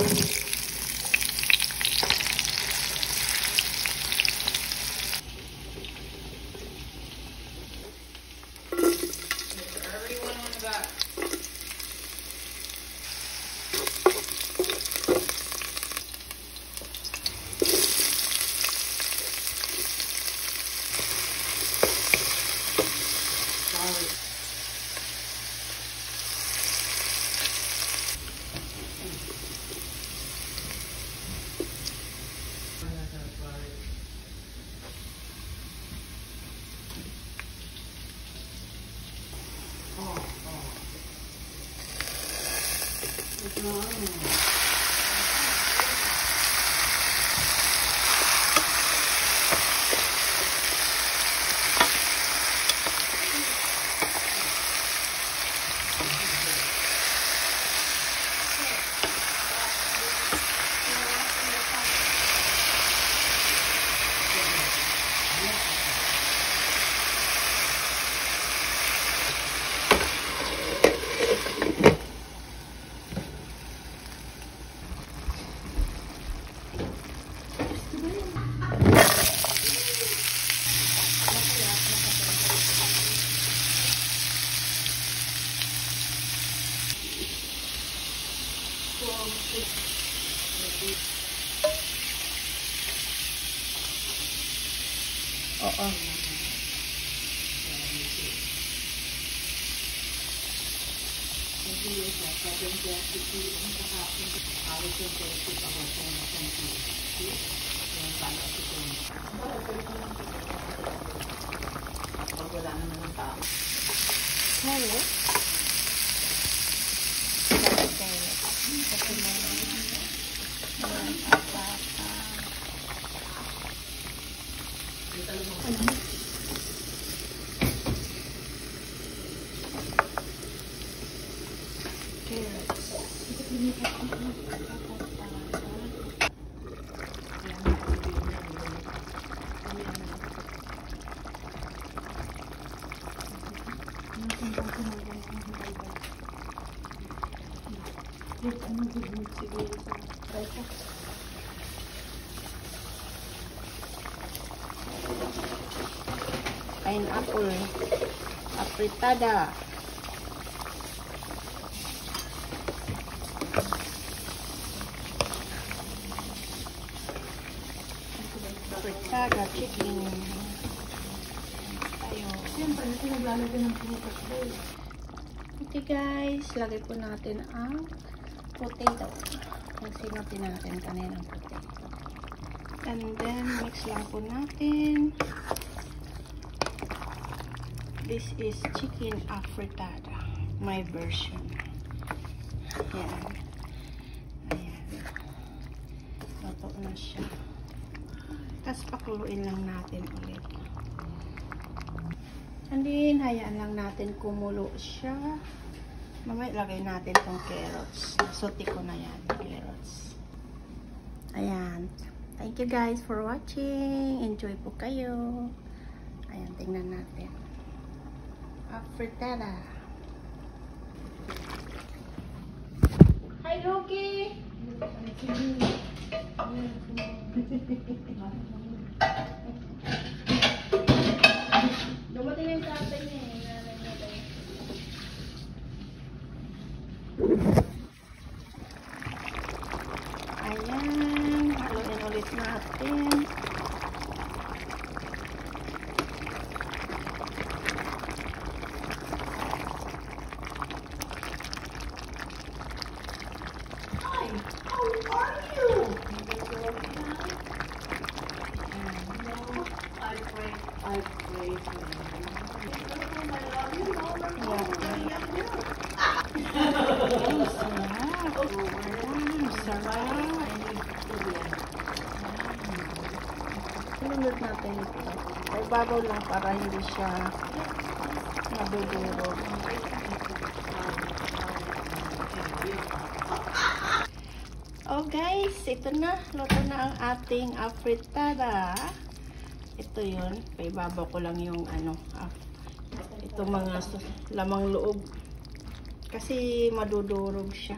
Oo. Wala naman ang tao. Hello? Pineapple afritada. Afritada chicken. Tayo. Siyempre, naglalagay ng prutas doon. Okay guys, lagay po natin ang potato. Kung sinutin natin kaninang potato. And then, mix lang po natin. This is chicken afritada. My version. Ayan. Ayan. Luto na siya. Tapos pakuluin lang natin ulit. And then, hayaan lang natin kumulo siya. Mamaya lagay natin tong carrots. Sauté ko na yan, carrots. Ayan. Thank you guys for watching. Enjoy po kayo. Ayan, tingnan natin. Afritada. Hi, Loki! Dumating na yung tatay niya eh. Nanay niya tayo. Ayan. Haluin ulit natin. Hi, how are you? I pray for you. I love you. Sunod natin ito. Ay babaw lang para hindi siya madudurog. Oh guys, ito na. Luto na ang ating afritada. Ito yun. Paibabaw ko lang yung ito mga lamang loob. Kasi madudurog siya.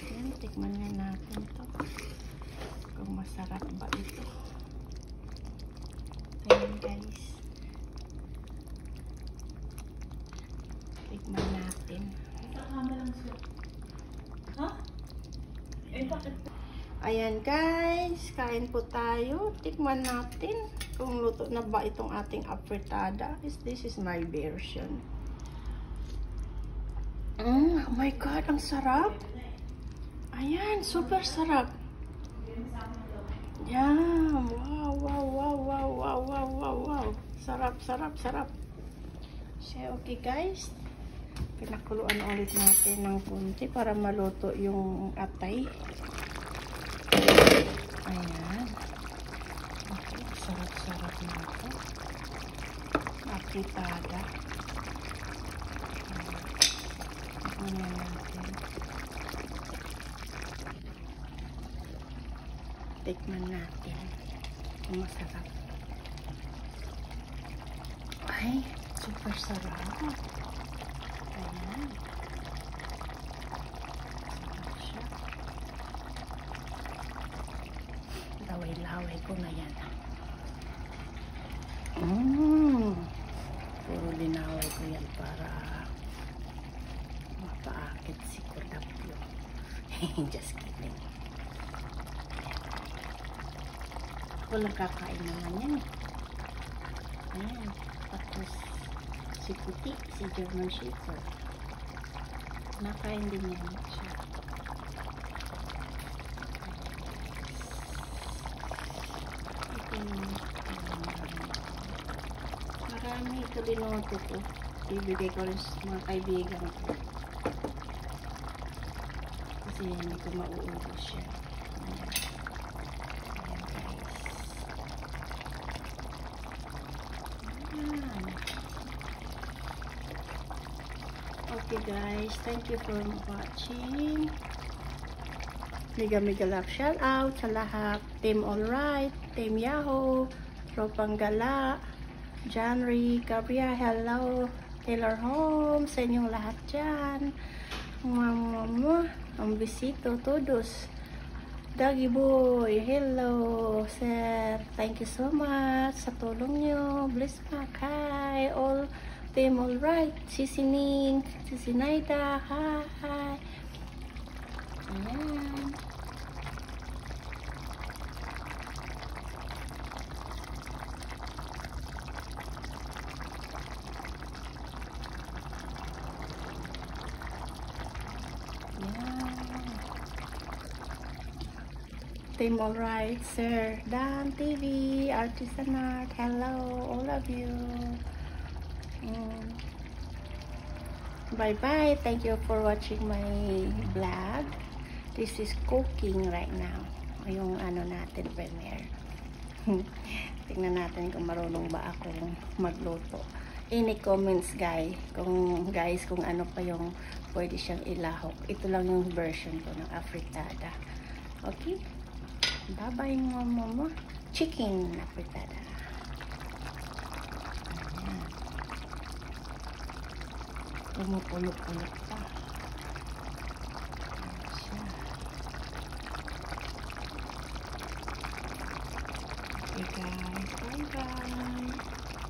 Ayan, tikman nga Masarap ba ito? Ayan guys. Tikman natin. Kasama lang siya. Ha? Eh, bakit? Ayan guys, kain po tayo. Tikman natin kung luto na ba itong ating afritada. This is my version. Oh my god, ang sarap. Ayan, super sarap. Yan. Wow, wow, wow, wow, wow, wow, wow, wow. Sarap, sarap, sarap. So, okay guys. Pinakuluan ulit natin ng kunti para maluto yung atay. Ayan. Okay, sarap-sarap na ito. Afritada. Tikman natin. Tikman natin. Kung masarap. Ay, super sarap. Ayan. Sarap siya. Laway-laway ko na yan. Puro linaway ko yan para mapaakit si Kodapyo. Just kidding. Ako lang kakain naman yan. Ayan. Tapos si Puti, si German Shepherd. Nakain din yan siya. Marami ito dinoto ko. Ibigay ko rin sa mga kaibigan ko. Kasi hindi ko mauubos siya. Ayan. Ayan guys. Ayan. Okay guys, thank you for watching. Mega love shout out sa lahat. Team Alright, Team Yahoo, Tropang Gala, Janry, Gabriel, hello, Taylor Home, sa inyong lahat dyan. Mama, ang bisito, todos. Dagi Boy, hello, sir. Thank you so much sa tulong nyo. Bless back, hi, all Team Alright, Sisi Ning, Sisi Naida, hi. Ayan. Team Alright, Sir Dan TV, Artisan Art, hello, all of you. Bye bye. Thank you for watching my vlog. This is cooking right now. Yung ano natin premiere. Tingnan natin kung marunong ba akong magluto. Any comments guys kung ano pa yung pwede siyang ilahok. Ito lang yung version ko ng afritada. Okay? Bye bye mama. Chicken afritada. Ayan. Pumupulot-pulot pa.